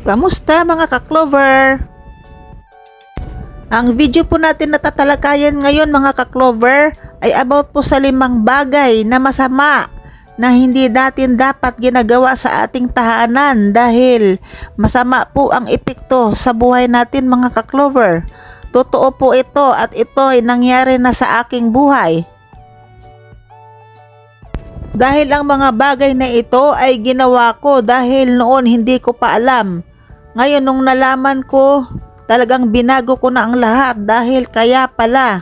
Kamusta mga ka-Clover? Ang video po natin na tatalakayan ngayon mga ka-Clover ay about po sa 5 bagay na masama na hindi natin dapat ginagawa sa ating tahanan dahil masama po ang epekto sa buhay natin mga ka-Clover. Totoo po ito at ito ay nangyari na sa aking buhay. Dahil ang mga bagay na ito ay ginawa ko dahil noon hindi ko pa alam. Ngayon nung nalaman ko, talagang binago ko na ang lahat dahil kaya pala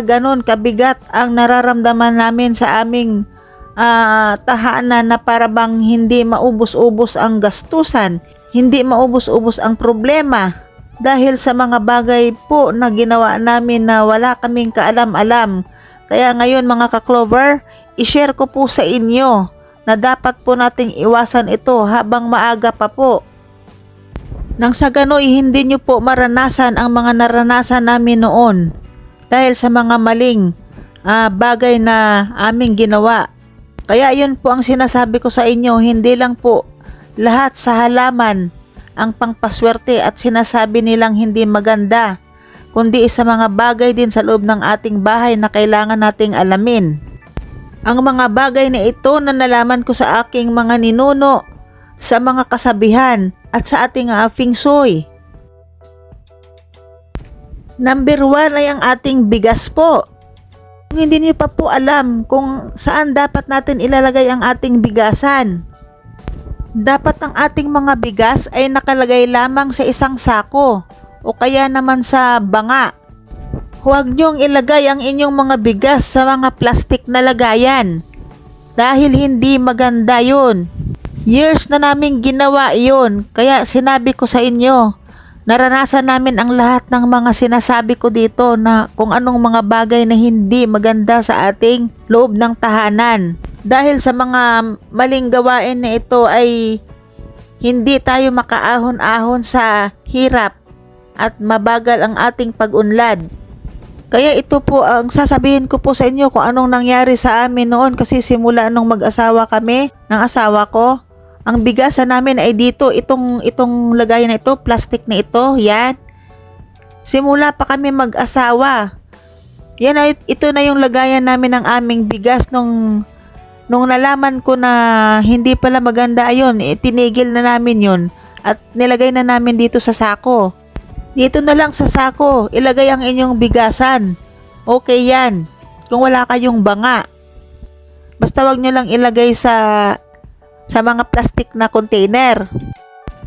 ganun kabigat ang nararamdaman namin sa aming tahanan na para bang hindi maubos-ubos ang gastusan, hindi maubos-ubos ang problema dahil sa mga bagay po na ginawa namin na wala kaming kaalam-alam. Kaya ngayon mga ka-Clover, i-share ko po sa inyo na dapat po nating iwasan ito habang maaga pa po. Nang sa gano'y hindi nyo po maranasan ang mga naranasan namin noon dahil sa mga maling bagay na aming ginawa. Kaya yun po ang sinasabi ko sa inyo, hindi lang po lahat sa halaman ang pangpaswerte at sinasabi nilang hindi maganda, kundi sa mga bagay din sa loob ng ating bahay na kailangan nating alamin. Ang mga bagay na ito na nalaman ko sa aking mga ninuno, sa mga kasabihan at sa ating feng shui. Number 1 ay ang ating bigas po. Kung hindi niyo pa po alam kung saan dapat natin ilalagay ang ating bigasan, dapat ang ating mga bigas ay nakalagay lamang sa isang sako o kaya naman sa banga. Huwag niyong ilagay ang inyong mga bigas sa mga plastik na lagayan dahil hindi maganda yun. Years na namin ginawa yun, kaya sinabi ko sa inyo, naranasan namin ang lahat ng mga sinasabi ko dito na kung anong mga bagay na hindi maganda sa ating loob ng tahanan. Dahil sa mga maling gawain na ito ay hindi tayo makaahon-ahon sa hirap at mabagal ang ating pag-unlad. Kaya ito po ang sasabihin ko po sa inyo kung anong nangyari sa amin noon kasi simula nung mag-asawa kami ng asawa ko, ang bigasan namin ay dito, itong lagayan na ito, plastic na ito, yan. Simula pa kami mag-asawa. Yan ay, ito na yung lagayan namin ng aming bigas nung nalaman ko na hindi pala maganda yun, tinigil na namin yun at nilagay na namin dito sa sako. Dito na lang sa sako, ilagay ang inyong bigasan. Okay yan, kung wala kayong banga. Basta wag nyo lang ilagay sa mga plastic na container.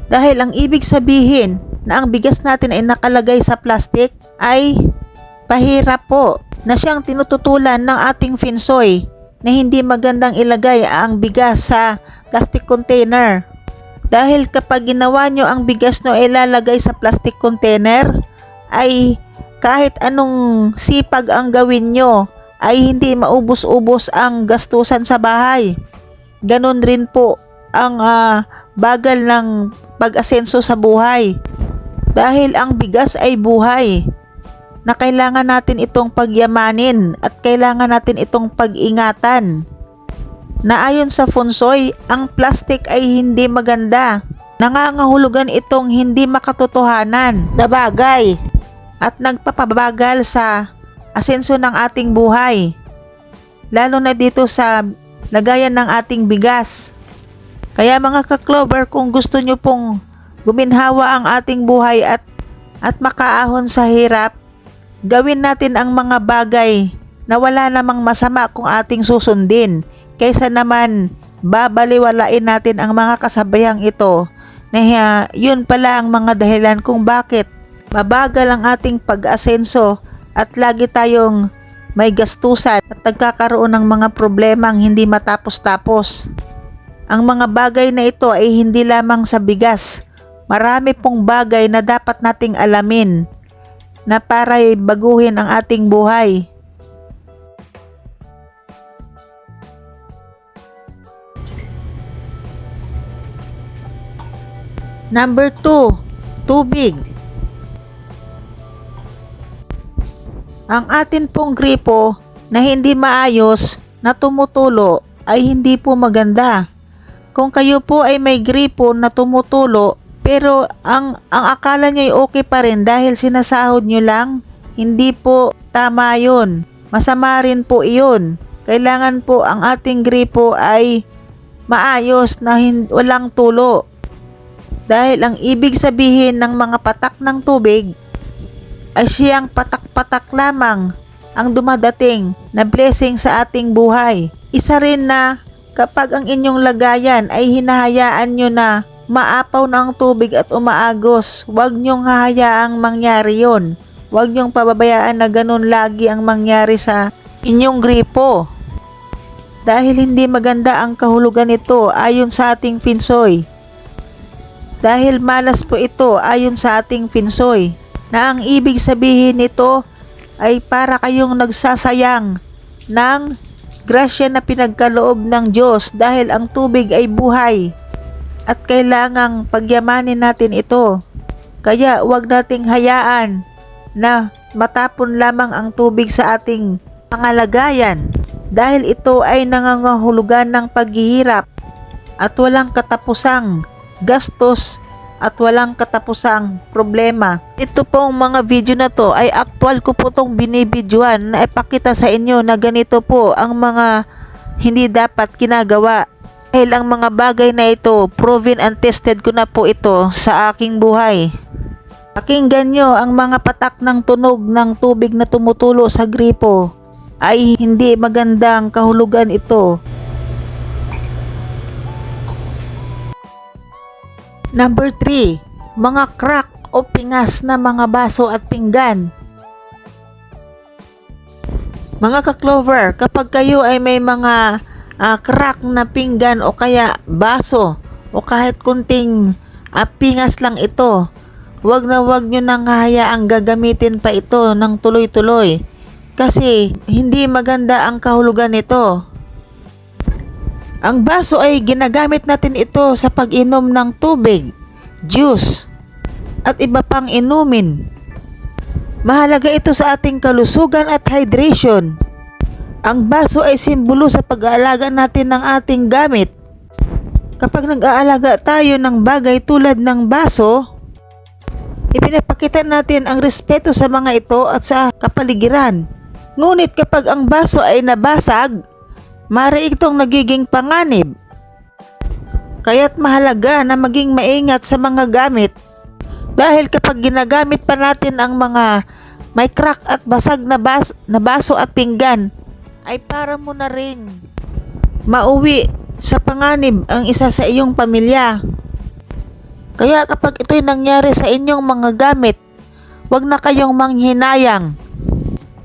Dahil ang ibig sabihin na ang bigas natin ay nakalagay sa plastic ay pahirap po na siyang tinututulan ng ating feng shui na hindi magandang ilagay ang bigas sa plastic container. Dahil kapag ginawa nyo ang bigas nyo ilalagay sa plastic container, ay kahit anong sipag ang gawin nyo, ay hindi maubos-ubos ang gastusan sa bahay. Ganon rin po ang bagal ng pag-asenso sa buhay. Dahil ang bigas ay buhay, na kailangan natin itong pagyamanin at kailangan natin itong pag-ingatan. Na ayon sa feng shui, ang plastic ay hindi maganda. Nangangahulugan itong hindi makatotohanan na bagay at nagpapabagal sa asenso ng ating buhay. Lalo na dito sa lagayan ng ating bigas. Kaya mga ka-Clover, kung gusto nyo pong guminhawa ang ating buhay at makaahon sa hirap, gawin natin ang mga bagay na wala namang masama kung ating susundin. Kaysa naman babaliwalain natin ang mga kasabihang ito na yun pala ang mga dahilan kung bakit mabagal ang ating pag-asenso at lagi tayong may gastusan at nagkakaroon ng mga problemang hindi matapos-tapos. Ang mga bagay na ito ay hindi lamang sa bigas. Marami pong bagay na dapat nating alamin na para baguhin ang ating buhay. Number 2, tubig. Ang atin pong gripo na hindi maayos na tumutulo ay hindi po maganda. Kung kayo po ay may gripo na tumutulo pero ang akala nyo ay okay pa rin dahil sinasahod nyo lang, hindi po tama yun. Masama rin po iyon. Kailangan po ang ating gripo ay maayos na walang tulo. Dahil ang ibig sabihin ng mga patak ng tubig ay siyang patak-patak lamang ang dumadating na blessing sa ating buhay. Isa rin na kapag ang inyong lagayan ay hinahayaan nyo na maapaw ng tubig at umaagos, huwag nyong hahayaang mangyari yon. Huwag nyong pababayaan na ganun lagi ang mangyari sa inyong gripo. Dahil hindi maganda ang kahulugan nito ayon sa ating Feng Shui. Dahil malas po ito ayon sa ating Feng Shui, na ang ibig sabihin nito ay para kayong nagsasayang ng grasya na pinagkaloob ng Diyos dahil ang tubig ay buhay at kailangang pagyamanin natin ito. Kaya huwag nating hayaan na matapon lamang ang tubig sa ating pangalagayan dahil ito ay nangangahulugan ng paghihirap at walang katapusang gastos at walang katapusang problema. Ito pong mga video na to ay actual ko po itong binibidyoan na ipakita sa inyo na ganito po ang mga hindi dapat ginagawa. Dahil ang mga bagay na ito, proven and tested ko na po ito sa aking buhay. Pakinggan nyo ang mga patak ng tunog ng tubig na tumutulo sa gripo ay hindi magandang kahulugan ito. Number 3, mga crack o pingas na mga baso at pinggan. Mga ka-clover, kapag kayo ay may mga crack na pinggan o kaya baso o kahit kunting pingas lang ito, wag nyo nang hahayaang gagamitin pa ito ng tuloy-tuloy kasi hindi maganda ang kahulugan nito. Ang baso ay ginagamit natin ito sa pag-inom ng tubig, juice, at iba pang inumin. Mahalaga ito sa ating kalusugan at hydration. Ang baso ay simbolo sa pag-aalaga natin ng ating gamit. Kapag nag-aalaga tayo ng bagay tulad ng baso, ipinapakita natin ang respeto sa mga ito at sa kapaligiran. Ngunit kapag ang baso ay nabasag, maaari itong nagiging panganib. Kaya't mahalaga na maging maingat sa mga gamit dahil kapag ginagamit pa natin ang mga may crack at basag na baso at pinggan, ay para mo na ring mauwi sa panganib ang isa sa iyong pamilya. Kaya kapag ito'y nangyari sa inyong mga gamit, huwag na kayong manghinayang.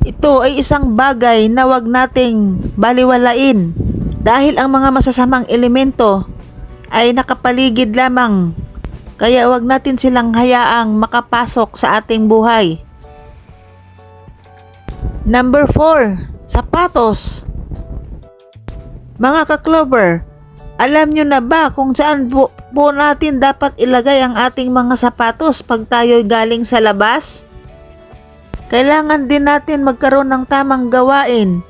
Ito ay isang bagay na wag nating baliwalain dahil ang mga masasamang elemento ay nakapaligid lamang. Kaya wag natin silang hayaang makapasok sa ating buhay. Number 4, sapatos. Mga ka-clover, alam nyo na ba kung saan po natin dapat ilagay ang ating mga sapatos pag tayo'y galing sa labas? Kailangan din natin magkaroon ng tamang gawain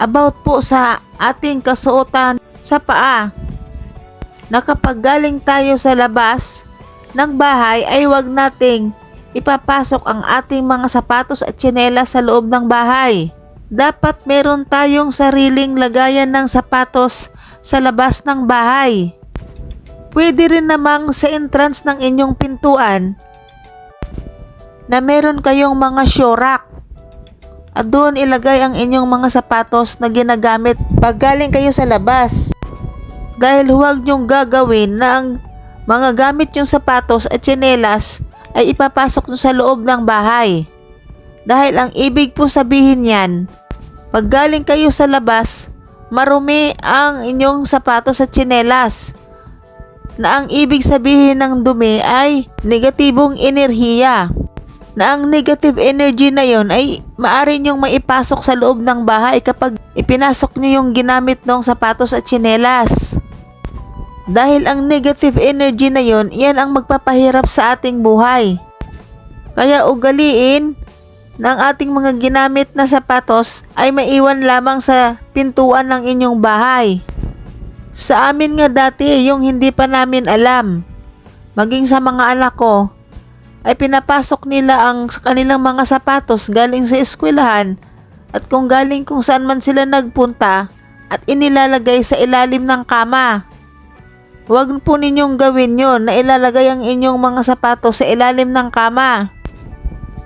about po sa ating kasuotan sa paa. Na kapag galing tayo sa labas ng bahay ay huwag nating ipapasok ang ating mga sapatos at tsinelas sa loob ng bahay. Dapat meron tayong sariling lagayan ng sapatos sa labas ng bahay. Pwede rin namang sa entrance ng inyong pintuan na meron kayong mga shoe rack at doon ilagay ang inyong mga sapatos na ginagamit pag galing kayo sa labas. Dahil huwag nyong gagawin na ang mga gamit yung sapatos at tsinelas ay ipapasok nyo sa loob ng bahay. Dahil ang ibig po sabihin yan, pag galing kayo sa labas, marumi ang inyong sapatos at tsinelas. Na ang ibig sabihin ng dumi ay negatibong enerhiya. Na ang negative energy na yon ay maaari nyong maipasok sa loob ng bahay kapag ipinasok nyo yung ginamit ng sapatos at tsinelas. Dahil ang negative energy na yon, yan ang magpapahirap sa ating buhay. Kaya ugaliin na ang ating mga ginamit na sapatos ay maiwan lamang sa pintuan ng inyong bahay. Sa amin nga dati, yung hindi pa namin alam, maging sa mga anak ko, ay pinapasok nila ang kanilang mga sapatos galing sa eskwelahan at kung galing kung saan man sila nagpunta at inilalagay sa ilalim ng kama. Huwag po ninyong gawin yon na ilalagay ang inyong mga sapatos sa ilalim ng kama.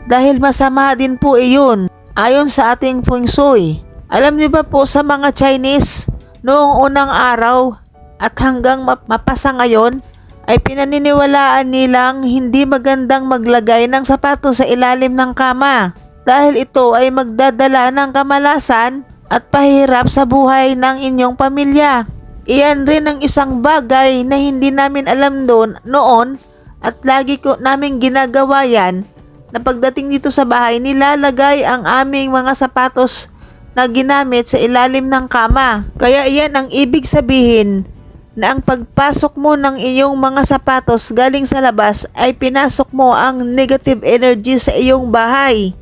Dahil masama din po iyon ayon sa ating feng shui. Alam niyo ba po sa mga Chinese, noong unang araw at hanggang mapasa ngayon, ay pinaniniwalaan nilang hindi magandang maglagay ng sapatos sa ilalim ng kama. Dahil ito ay magdadala ng kamalasan at pahirap sa buhay ng inyong pamilya. Iyan rin ang isang bagay na hindi namin alam noon at lagi ko namin ginagawa yan na pagdating dito sa bahay nilalagay ang aming mga sapatos na ginamit sa ilalim ng kama. Kaya iyan ang ibig sabihin na ang pagpasok mo ng iyong mga sapatos galing sa labas ay pinasok mo ang negative energy sa iyong bahay.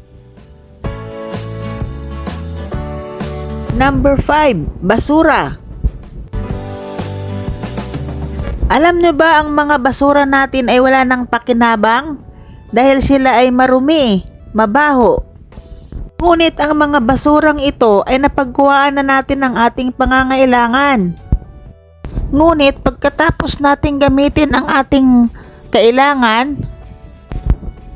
Number 5, basura. Alam nyo ba ang mga basura natin ay wala nang pakinabang dahil sila ay marumi, mabaho. Ngunit ang mga basurang ito ay napagkuhaan na natin ang ating pangangailangan. Ngunit pagkatapos nating gamitin ang ating kailangan,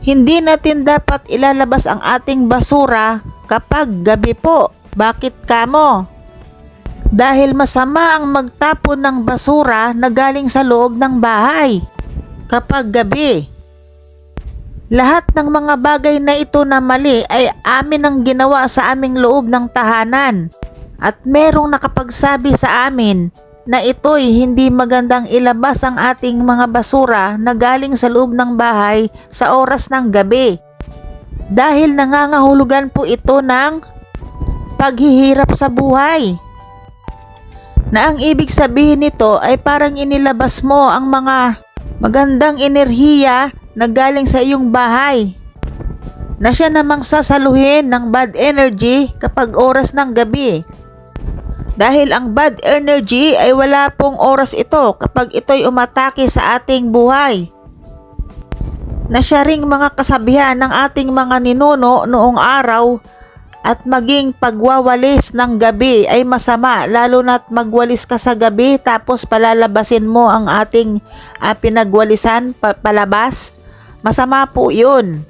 hindi natin dapat ilalabas ang ating basura kapag gabi po. Bakit kamo? Dahil masama ang magtapon ng basura na galing sa loob ng bahay kapag gabi. Lahat ng mga bagay na ito na mali ay amin ang ginawa sa aming loob ng tahanan at merong nakapagsabi sa amin na ito'y hindi magandang ilabas ang ating mga basura na galing sa loob ng bahay sa oras ng gabi dahil nangangahulugan po ito ng paghihirap sa buhay. Na ang ibig sabihin nito ay parang inilabas mo ang mga magandang enerhiya na galing sa iyong bahay na siya namang sasaluhin ng bad energy kapag oras ng gabi. Dahil ang bad energy ay wala pong oras ito kapag ito'y umatake sa ating buhay. Na siya ring mga kasabihan ng ating mga ninuno noong araw at maging pagwawalis ng gabi ay masama lalo na't magwalis ka sa gabi tapos palalabasin mo ang ating pinagwalisan palabas. Masama po yun.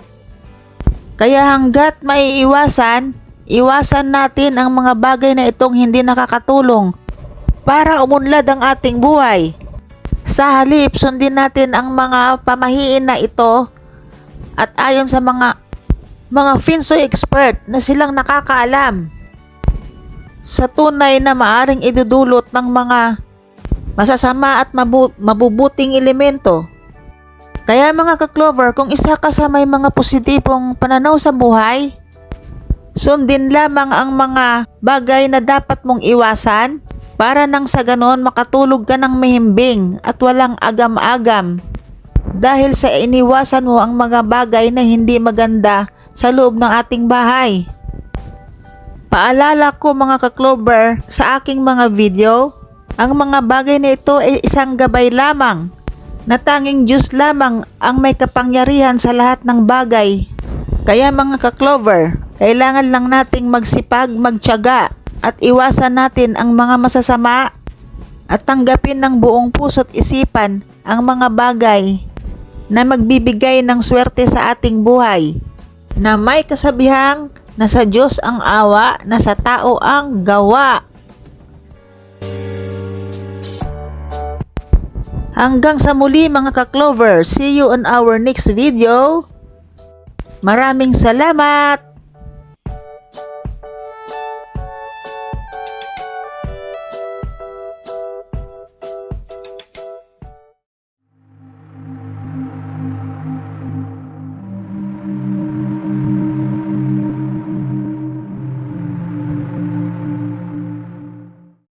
Kaya hanggat maiiwasan, iwasan natin ang mga bagay na itong hindi nakakatulong para umunlad ang ating buhay. Sa halip, sundin natin ang mga pamahiin na ito at ayon sa mga feng shui expert na silang nakakaalam sa tunay na maaring idudulot ng mga masasama at mabubuting elemento. Kaya mga ka-Clover, kung isa ka sa may mga positibong pananaw sa buhay, sundin lamang ang mga bagay na dapat mong iwasan para nang sa ganon makatulog ka ng mahimbing at walang agam-agam dahil sa iniwasan mo ang mga bagay na hindi maganda sa loob ng ating bahay. Paalala ko mga ka-Clover sa aking mga video, ang mga bagay na ito ay isang gabay lamang na tanging Diyos lamang ang may kapangyarihan sa lahat ng bagay. Kaya mga ka-Clover, kailangan lang nating magsipag, magtiyaga at iwasan natin ang mga masasama at tanggapin ng buong puso't isipan ang mga bagay na magbibigay ng swerte sa ating buhay. Na may kasabihang na sa Diyos ang awa, na sa tao ang gawa. Hanggang sa muli mga ka-Clover, see you on our next video. Maraming salamat!